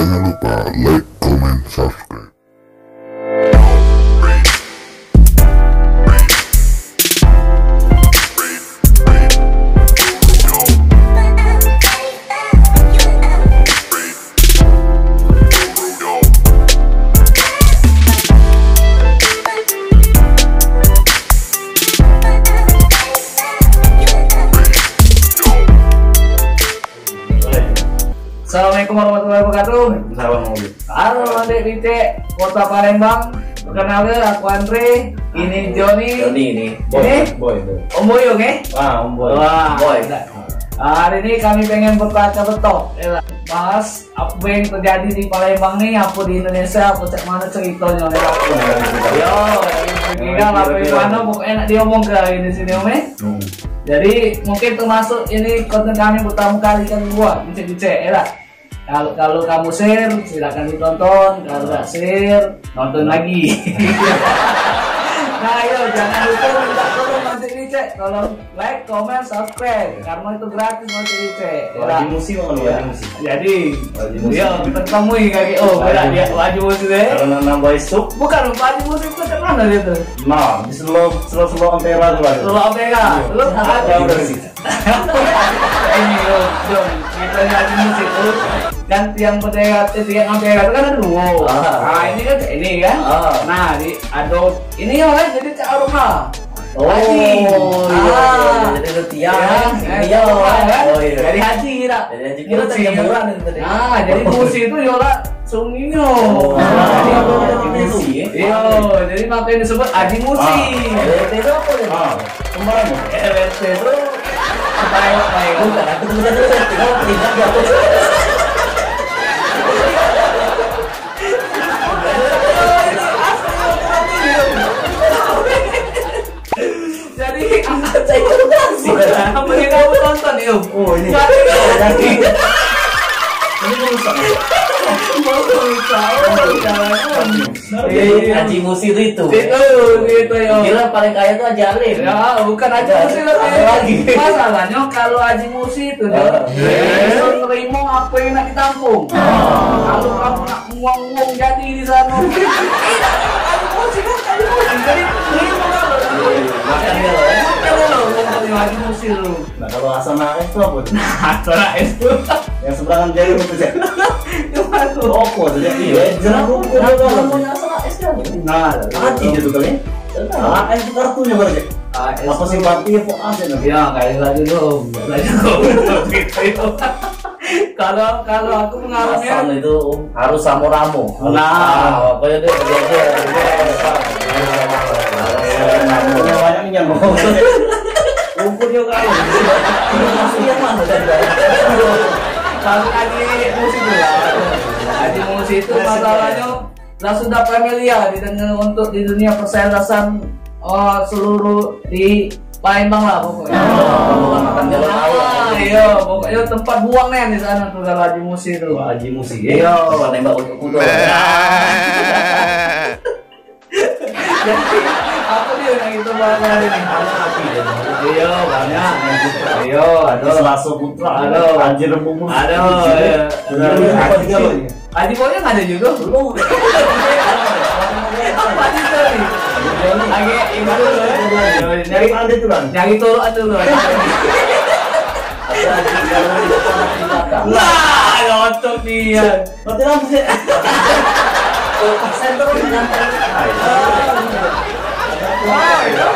Jangan lupa like, comment, subscribe. Assalamualaikum warahmatullahi wabarakatuh. Assalamualaikum. Halo Adik Vice, Kota Palembang. Perkenalkan aku Andre. Ini Joni. Ini Boy. Om Boy, oke? Om Boy. Wah, Boy. hari ini kami pengen berkaca betok, bahas apa yang terjadi di Palembang nih, apa di Indonesia, apa cek mana ceritanya nih aku. Yo, kira apa di mana, pokoknya enak diomong ke ini sini om. Jadi mungkin termasuk ini konten kami pertama kali kan buat bice-bice, ya. Kalau kamu share silakan ditonton, kalau nggak share nonton lagi. Nah ayo jangan lupa minta tolong Mas Vice, tolong like, comment, subscribe karena itu gratis Mas Vice. Wajib musik kan wajib musik. Jadi, yo ketemu kaki beda dia wajib musik deh. Kalau nambah isuk, Bukan wajib musik itu dari mana itu? nah di selo antara tuh. Lu apa ya? Lu ada ini loh, Jom, kita wajib musik tuh. Dan tiang berdaya, tiang ampera itu kan ada dua. Nah ini kan ini kan. Nah di adot ini ya kan jadi cak aroma. Iya. Jadi itu tiang. Iya. Dari haji kira. Kita terjemburan itu tadi. Nah jadi musik itu yola sunginyo. Iya, jadi makanya disebut haji musik. LT itu apa ya? Kemarin LT itu baik. bukan aku tuh tinggal tinggal di aku. Jadi apa yang kamu tonton yuk? Oh ini. Ini rusak. Haji Musi itu. Itu yo. Gila paling kaya itu Haji Alif. Ya, bukan Haji Musi lagi. Masalahnya kalau Haji Musi itu dia nerima apa yang nak ditampung. Kalau kamu nak uang jadi di sana. Haji Musi kan Haji Musi. Jadi nerima Makan dia loh. Haji Musi lu. Nah kalau asal naik itu apa? Acara itu Yang seberangan jadi itu sih. cuma tuh. Rokok tuh ya. Iya. Jangan lupa kalau mau asal es kan. Nah, Haji gitu kali. Es itu kartunya berarti. Apa simpati apa aja nih? ya kayak lagi dong. Kalau aku mengalaminya Asal itu harus samoramu. Nah. Apa ya dia banyak minyak. Ukur dia kali. Masih yang mana tadi? kalau Haji Musi itu ya. Haji Musi itu masalahnya lah sudah familiar untuk di dunia perselesan seluruh di Palembang lah pokoknya. Iya, pokoknya tempat buangnya di sana tuh kalau Haji Musi itu. Haji Musi. Iya. Nembak untuk kudo. Jadi apa dia yang itu banget ini? Iya banyak. Iya, Ada Selaso Putra. Aduh. Haji Rembung. Aduh. Haji Boynya nggak ada juga. Apa Haji Boy? Lagi ini dulu ya. Dari mana itu kan? Nyari tolong atau lu? Wah, cocok dia. Berarti apa sih? Center dengan Wah, itu.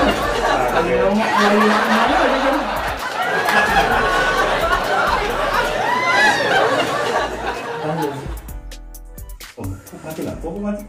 Lagi ngomong lagi mana aja. mati lah, mati.